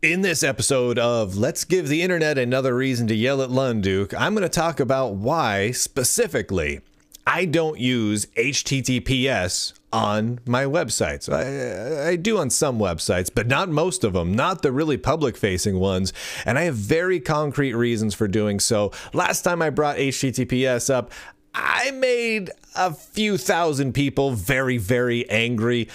In this episode of Let's Give the Internet Another Reason to Yell at Lunduke, I'm going to talk about why, specifically, I don't use HTTPS on my websites. I do on some websites, but not most of them, not the really public-facing ones, and I have very concrete reasons for doing so. Last time I brought HTTPS up, I made a few thousand people very, very angry.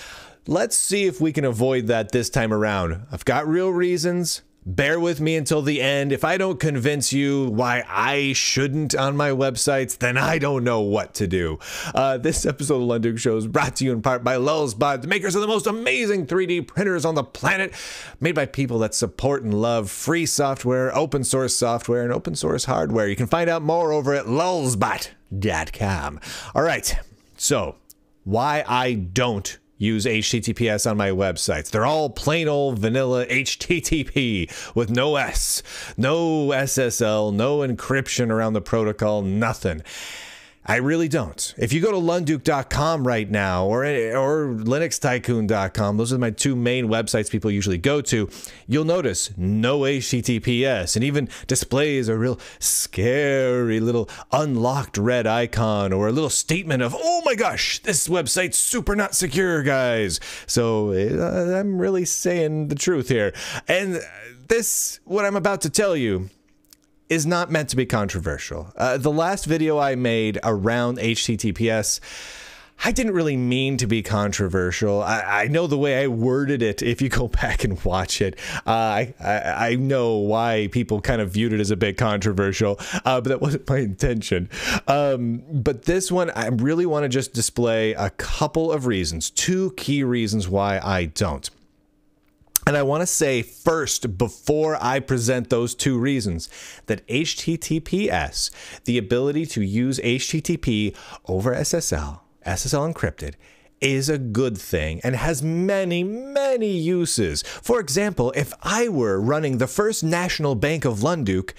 Let's see if we can avoid that this time around. I've got real reasons. Bear with me until the end. If I don't convince you why I shouldn't on my websites, then I don't know what to do. This episode of Lunduke Show is brought to you in part by Lulzbot, the makers of the most amazing 3D printers on the planet, made by people that support and love free software, open source software, and open source hardware. You can find out more over at lulzbot.com. All right, so why I don't use HTTPS on my websites. They're all plain old vanilla HTTP with no S, no SSL, no encryption around the protocol, nothing. I really don't. If you go to lunduke.com right now or linuxtycoon.com, those are my two main websites people usually go to, you'll notice no HTTPS and even displays a real scary little unlocked red icon or a little statement of, oh my gosh, this website's super not secure, guys. So I'm really saying the truth here. And this, what I'm about to tell you, is not meant to be controversial. The last video I made around HTTPS, I didn't really mean to be controversial. I know the way I worded it. If you go back and watch it, I know why people kind of viewed it as a bit controversial, but that wasn't my intention. But this one, I really want to just display a couple of reasons, two key reasons why I don't. And I want to say first, before I present those two reasons, that HTTPS, the ability to use HTTP over SSL encrypted, is a good thing and has many, many uses. For example, if I were running the First National Bank of Lunduke,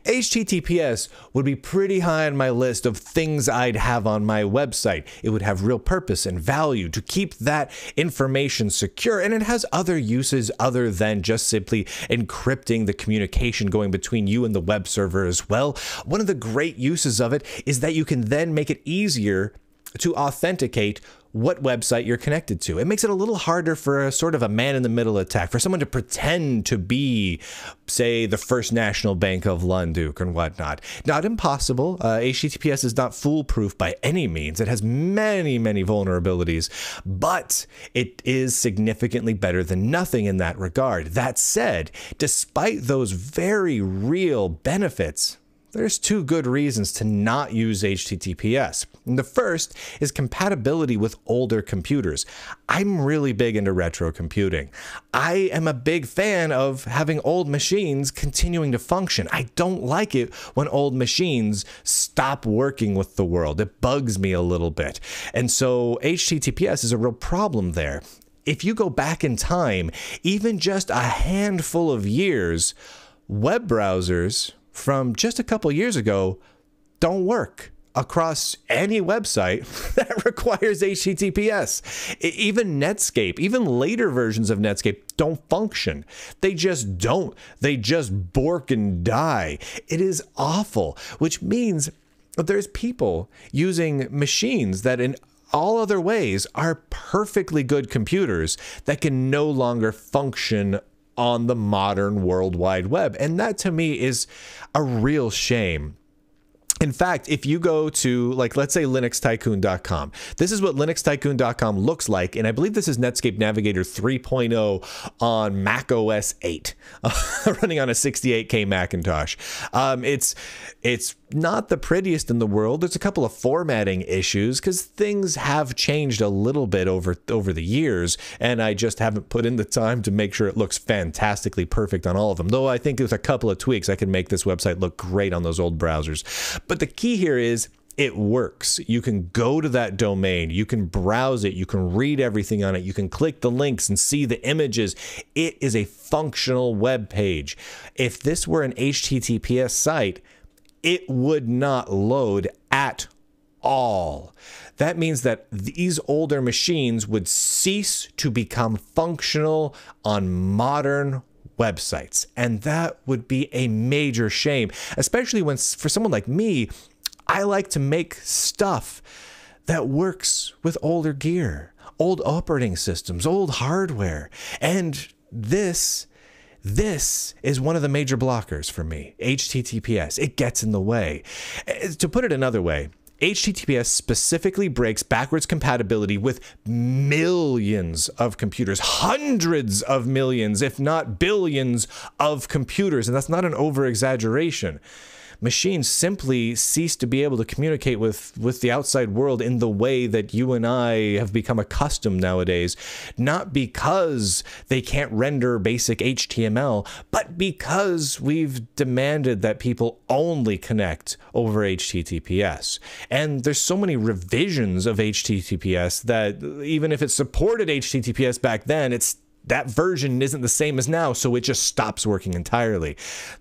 HTTPS would be pretty high on my list of things I'd have on my website. It would have real purpose and value to keep that information secure, and it has other uses other than just simply encrypting the communication going between you and the web server as well. One of the great uses of it is that you can then make it easier to authenticate what website you're connected to. It makes it a little harder for a sort of a man-in-the-middle attack, for someone to pretend to be, say, the First National Bank of Lunduke and whatnot. Not impossible. HTTPS is not foolproof by any means. It has many, many vulnerabilities, but it is significantly better than nothing in that regard. That said, despite those very real benefits, there's two good reasons to not use HTTPS. And the first is compatibility with older computers. I'm really big into retro computing. I am a big fan of having old machines continuing to function. I don't like it when old machines stop working with the world. It bugs me a little bit. And so HTTPS is a real problem there. If you go back in time, even just a handful of years, web browsers from just a couple years ago don't work across any website that requires HTTPS. Even Netscape, even later versions of Netscape don't function. They just don't. They just bork and die. It is awful, which means that there's people using machines that in all other ways are perfectly good computers that can no longer function on the modern World Wide Web. And that to me is a real shame. In fact, if you go to, like, let's say linuxtycoon.com, this is what linuxtycoon.com looks like, and I believe this is Netscape Navigator 3.0 on Mac OS 8, running on a 68K Macintosh. It's not the prettiest in the world. There's a couple of formatting issues because things have changed a little bit over the years, and I just haven't put in the time to make sure it looks fantastically perfect on all of them. Though I think with a couple of tweaks, I can make this website look great on those old browsers. But the key here is it works. You can go to that domain, you can browse it, you can read everything on it, you can click the links and see the images. It is a functional web page. If this were an HTTPS site, it would not load at all. That means that these older machines would cease to become functional on modern websites. And that would be a major shame, especially when, for someone like me, I like to make stuff that works with older gear, old operating systems, old hardware. And this is one of the major blockers for me. HTTPS, it gets in the way. To put it another way, HTTPS specifically breaks backwards compatibility with millions of computers, hundreds of millions, if not billions of computers. And that's not an over-exaggeration. Machines simply cease to be able to communicate with the outside world in the way that you and I have become accustomed nowadays, not because they can't render basic HTML, but because we've demanded that people only connect over HTTPS. And there's so many revisions of HTTPS that even if it supported HTTPS back then, that version isn't the same as now, so it just stops working entirely.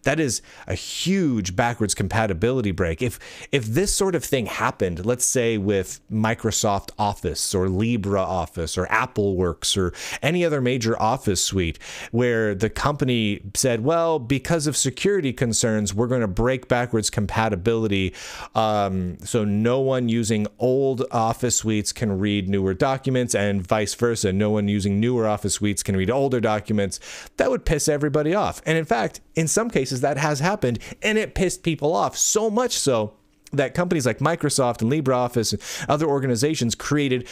That is a huge backwards compatibility break. If this sort of thing happened, let's say with Microsoft Office or LibreOffice or AppleWorks or any other major Office suite, where the company said, well, because of security concerns, we're going to break backwards compatibility, so no one using old Office suites can read newer documents, and vice versa. No one using newer Office suites can read older documents. That would piss everybody off. And in fact, in some cases that has happened, and it pissed people off so much so that companies like Microsoft and LibreOffice and other organizations created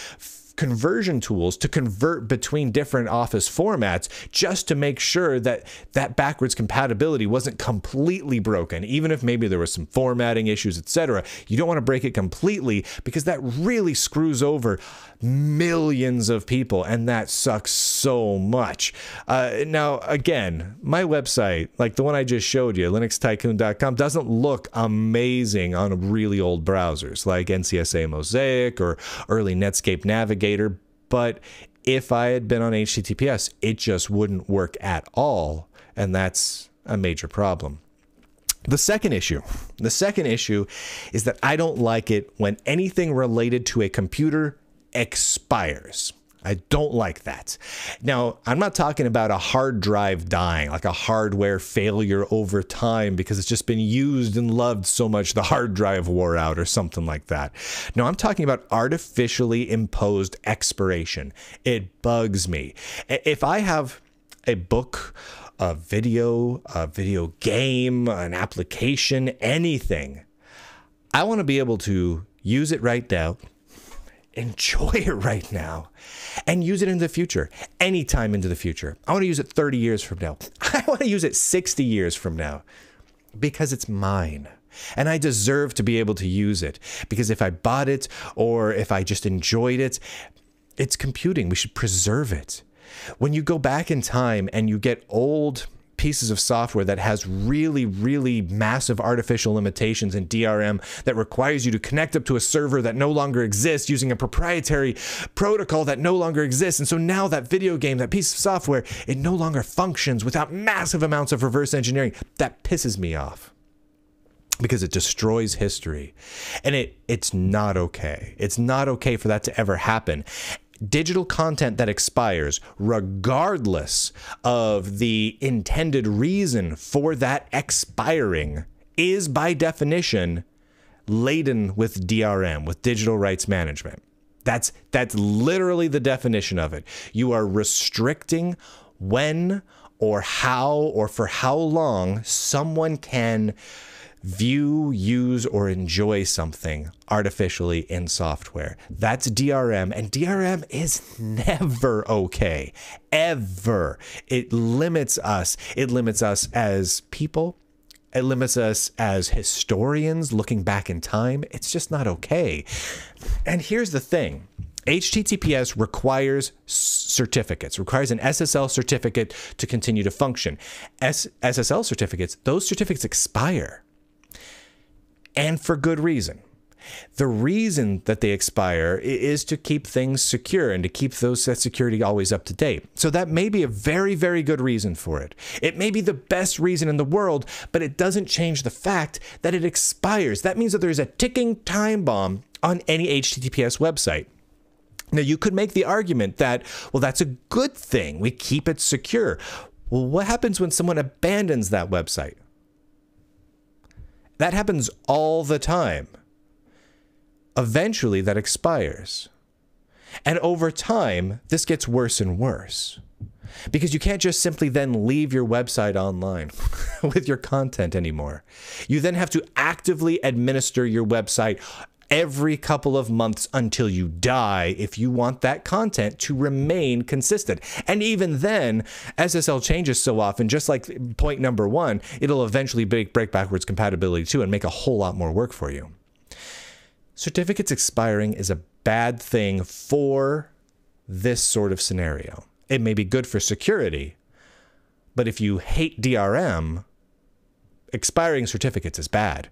conversion tools to convert between different Office formats just to make sure that that backwards compatibility wasn't completely broken, even if maybe there was some formatting issues, etc. You don't want to break it completely because that really screws over millions of people, and that sucks so much. Now, again, my website, like the one I just showed you, linuxtycoon.com, doesn't look amazing on really old browsers like NCSA Mosaic or early Netscape Navigator, but if I had been on HTTPS, it just wouldn't work at all, and that's a major problem. The second issue is that I don't like it when anything related to a computer expires. I don't like that. Now, I'm not talking about a hard drive dying, like a hardware failure over time because it's just been used and loved so much the hard drive wore out or something like that. No, I'm talking about artificially imposed expiration. It bugs me. If I have a book, a video game, an application, anything, I want to be able to use it right now, enjoy it right now, and use it in the future, anytime into the future. I want to use it 30 years from now. I want to use it 60 years from now because it's mine. And I deserve to be able to use it because if I bought it or if I just enjoyed it, it's computing. We should preserve it. When you go back in time and you get old pieces of software that has really, really massive artificial limitations in DRM that requires you to connect up to a server that no longer exists using a proprietary protocol that no longer exists. And so now that video game, that piece of software, it no longer functions without massive amounts of reverse engineering. That pisses me off because it destroys history. And it's not okay. It's not okay for that to ever happen. Digital content that expires, regardless of the intended reason for that expiring, is by definition laden with DRM, with digital rights management. That's literally the definition of it. You are restricting when or how or for how long someone can view, use, or enjoy something artificially in software. That's DRM, and DRM is never okay, ever. It limits us. It limits us as people. It limits us as historians looking back in time. It's just not okay. And here's the thing. HTTPS requires certificates, requires an SSL certificate to continue to function. SSL certificates, those certificates expire. And for good reason. The reason that they expire is to keep things secure and to keep that security always up to date. So that may be a very, very good reason for it. It may be the best reason in the world, but it doesn't change the fact that it expires. That means that there's a ticking time bomb on any HTTPS website. Now, you could make the argument that, well, that's a good thing. We keep it secure. Well, what happens when someone abandons that website? That happens all the time. Eventually, that expires. And over time, this gets worse and worse. Because you can't just simply then leave your website online with your content anymore. You then have to actively administer your website every couple of months until you die if you want that content to remain consistent. And even then, SSL changes so often, just like point number 1, it'll eventually break backwards compatibility too and make a whole lot more work for you. Certificates expiring is a bad thing for this sort of scenario. It may be good for security, but if you hate DRM, expiring certificates is bad.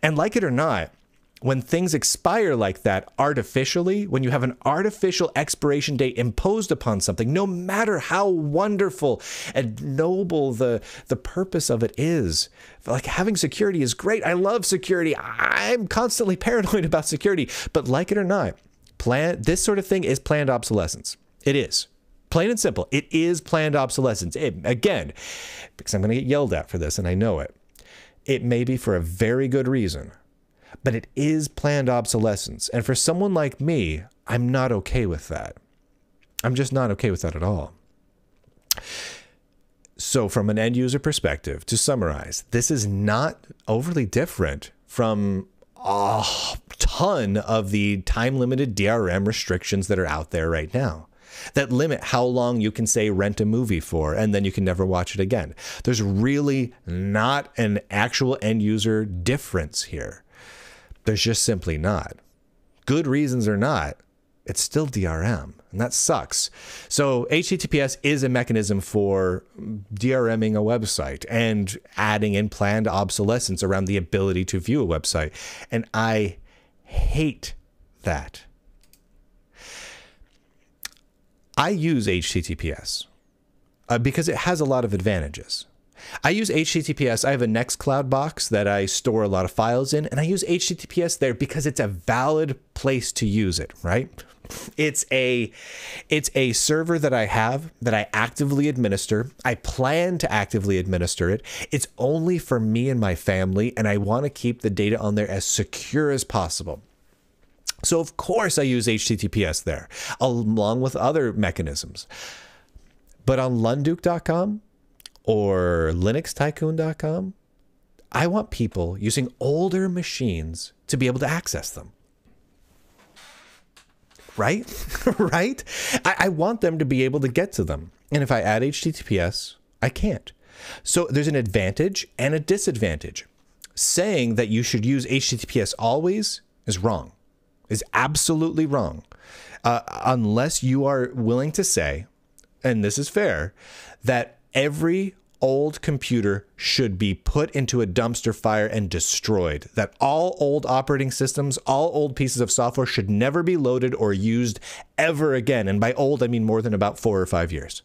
And like it or not, when things expire like that artificially, when you have an artificial expiration date imposed upon something, no matter how wonderful and noble the purpose of it is, like having security is great. I love security. I'm constantly paranoid about security, but like it or not, this sort of thing is planned obsolescence. It is. Plain and simple. It is planned obsolescence. Again, because I'm going to get yelled at for this, and I know it. It may be for a very good reason, but it is planned obsolescence. And for someone like me, I'm not okay with that. I'm just not okay with that at all. So from an end user perspective, to summarize, this is not overly different from a ton of the time-limited DRM restrictions that are out there right now that limit how long you can, say, rent a movie for, and then you can never watch it again. There's really not an actual end user difference here. There's just simply not. Good reasons or not, it's still DRM, and that sucks. So HTTPS is a mechanism for DRMing a website and adding in planned obsolescence around the ability to view a website. And I hate that. I use HTTPS because it has a lot of advantages. I use HTTPS. I have a Nextcloud box that I store a lot of files in, and I use HTTPS there because it's a valid place to use it, right? It's a server that I have that I actively administer. I plan to actively administer it. It's only for me and my family, and I want to keep the data on there as secure as possible. So of course I use HTTPS there, along with other mechanisms. But on lunduke.com or linuxtycoon.com, I want people using older machines to be able to access them. Right? Right? I want them to be able to get to them. And if I add HTTPS, I can't. So there's an advantage and a disadvantage. Saying that you should use HTTPS always is wrong. Is absolutely wrong. Unless you are willing to say, and this is fair, that every old computer should be put into a dumpster fire and destroyed. That all old operating systems, all old pieces of software should never be loaded or used ever again. And by old, I mean more than about 4 or 5 years.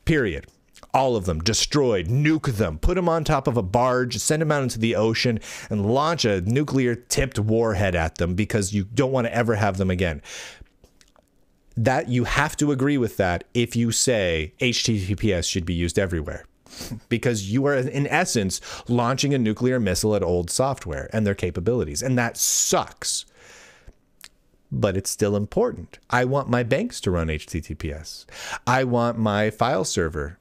Period. All of them destroyed, nuke them, put them on top of a barge, send them out into the ocean, and launch a nuclear-tipped warhead at them because you don't want to ever have them again. That you have to agree with that if you say HTTPS should be used everywhere. Because you are, in essence, launching a nuclear missile at old software and their capabilities. And that sucks. But it's still important. I want my banks to run HTTPS. I want my file server,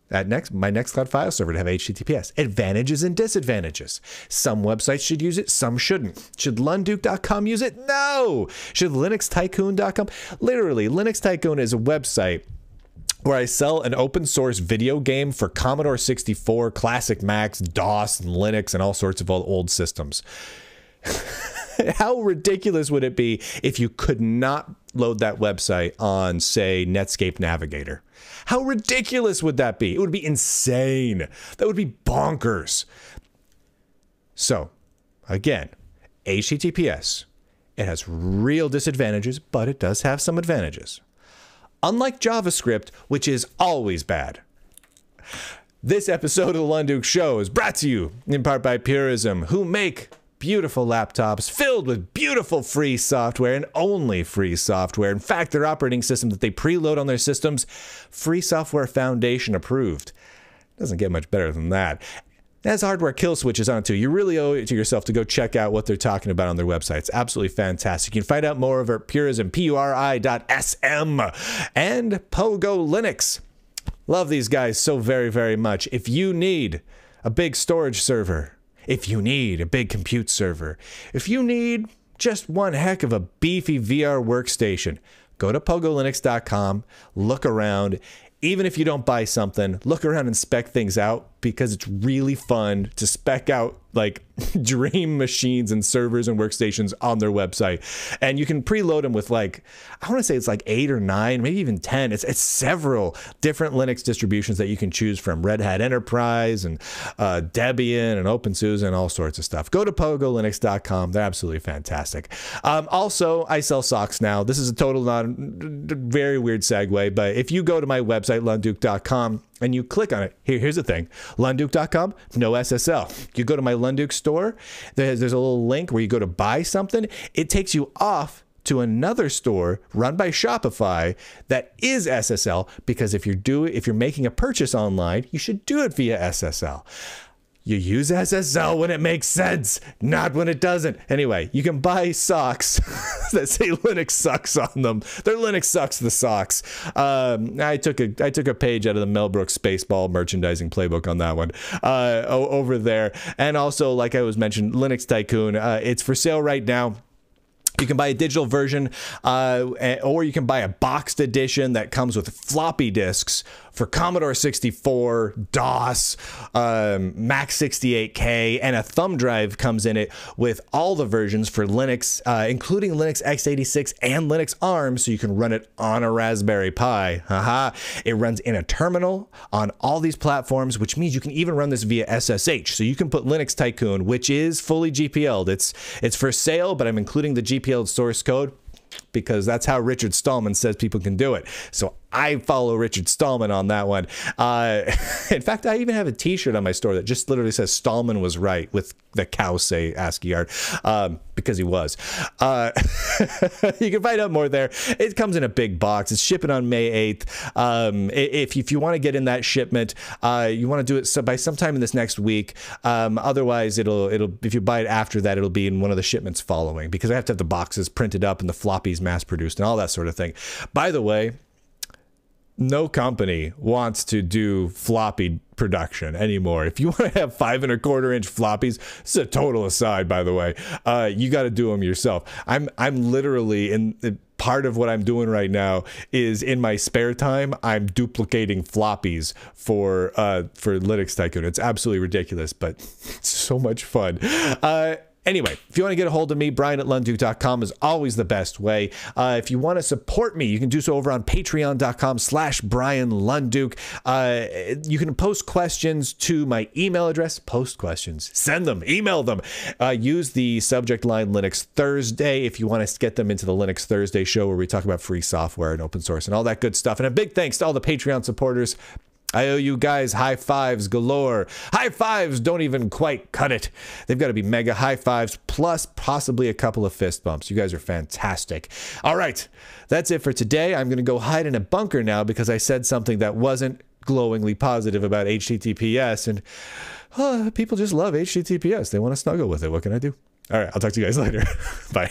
my Nextcloud file server, to have HTTPS. Advantages and disadvantages. Some websites should use it, some shouldn't. Should lunduke.com use it? No! Should linuxtycoon.com? Literally, Linux Tycoon is a website where I sell an open source video game for Commodore 64, Classic Macs, DOS, and Linux, and all sorts of old systems. How ridiculous would it be if you could not load that website on, say, Netscape Navigator? How ridiculous would that be? It would be insane. That would be bonkers. So, again, HTTPS, it has real disadvantages, but it does have some advantages. Unlike JavaScript, which is always bad. This episode of the Lunduke Show is brought to you in part by Purism, who make beautiful laptops filled with beautiful free software and only free software. In fact, their operating system that they preload on their systems, Free Software Foundation approved. Doesn't get much better than that. It has hardware kill switches on it too. You really owe it to yourself to go check out what they're talking about on their website. It's absolutely fantastic. You can find out more over at Purism, PURI.SM, and Pogo Linux. Love these guys so very, very much. If you need a big storage server, if you need a big compute server, if you need just one heck of a beefy VR workstation, go to pogolinux.com, look around. Even if you don't buy something, look around and spec things out, because it's really fun to spec out like dream machines and servers and workstations on their website. And you can preload them with like, I want to say it's like 8 or 9, maybe even 10. It's several different Linux distributions that you can choose from. Red Hat Enterprise and Debian and OpenSUSE and all sorts of stuff. Go to pogolinux.com. They're absolutely fantastic. Also, I sell socks now. This is a total very weird segue, but if you go to my website, lunduke.com, and you click on it, here's the thing, lunduke.com, no SSL. You go to my Lunduke store, there's a little link where you go to buy something. It takes you off to another store run by Shopify that is SSL, because if you're making a purchase online, you should do it via SSL. You use SSL when it makes sense, not when it doesn't. Anyway, you can buy socks that say Linux sucks on them. They're Linux sucks the socks. I took a page out of the Mel Brooks Spaceball merchandising playbook on that one over there. And also, like I was mentioned, Linux Tycoon. It's for sale right now. You can buy a digital version, or you can buy a boxed edition that comes with floppy disks for Commodore 64, DOS, Mac 68K, and a thumb drive comes in it with all the versions for Linux, including Linux x86 and Linux ARM, so you can run it on a Raspberry Pi. It runs in a terminal on all these platforms, which means you can even run this via SSH. So you can put Linux Tycoon, which is fully GPL'd. It's for sale, but I'm including the GPL'd source code, because that's how Richard Stallman says people can do it. So I follow Richard Stallman on that one. In fact, I even have a t-shirt on my store that just literally says Stallman was right, with the cow say ASCII art, because he was. You can find out more there. It comes in a big box. It's shipping on May 8th. If you want to get in that shipment, you want to do it by sometime in this next week. Otherwise, it'll if you buy it after that, it'll be in one of the shipments following, because I have to have the boxes printed up and the floppies mass produced and all that sort of thing. By the way, no company wants to do floppy production anymore. If you want to have 5 1/4-inch floppies, it's a total aside, by the way. You got to do them yourself. I'm literally in part of what I'm doing right now is in my spare time, I'm duplicating floppies for Linux Tycoon. It's absolutely ridiculous, but it's so much fun. Anyway, if you want to get a hold of me, Brian@lunduke.com is always the best way. If you want to support me, you can do so over on patreon.com/BrianLunduke. You can post questions to my email address. Post questions. Send them. Email them. Use the subject line Linux Thursday if you want to get them into the Linux Thursday show, where we talk about free software and open source and all that good stuff. And a big thanks to all the Patreon supporters. I owe you guys high fives galore. High fives don't even quite cut it. They've got to be mega high fives, plus possibly a couple of fist bumps. You guys are fantastic. All right, that's it for today. I'm going to go hide in a bunker now, because I said something that wasn't glowingly positive about HTTPS, and people just love HTTPS. They want to snuggle with it. What can I do? All right, I'll talk to you guys later. Bye.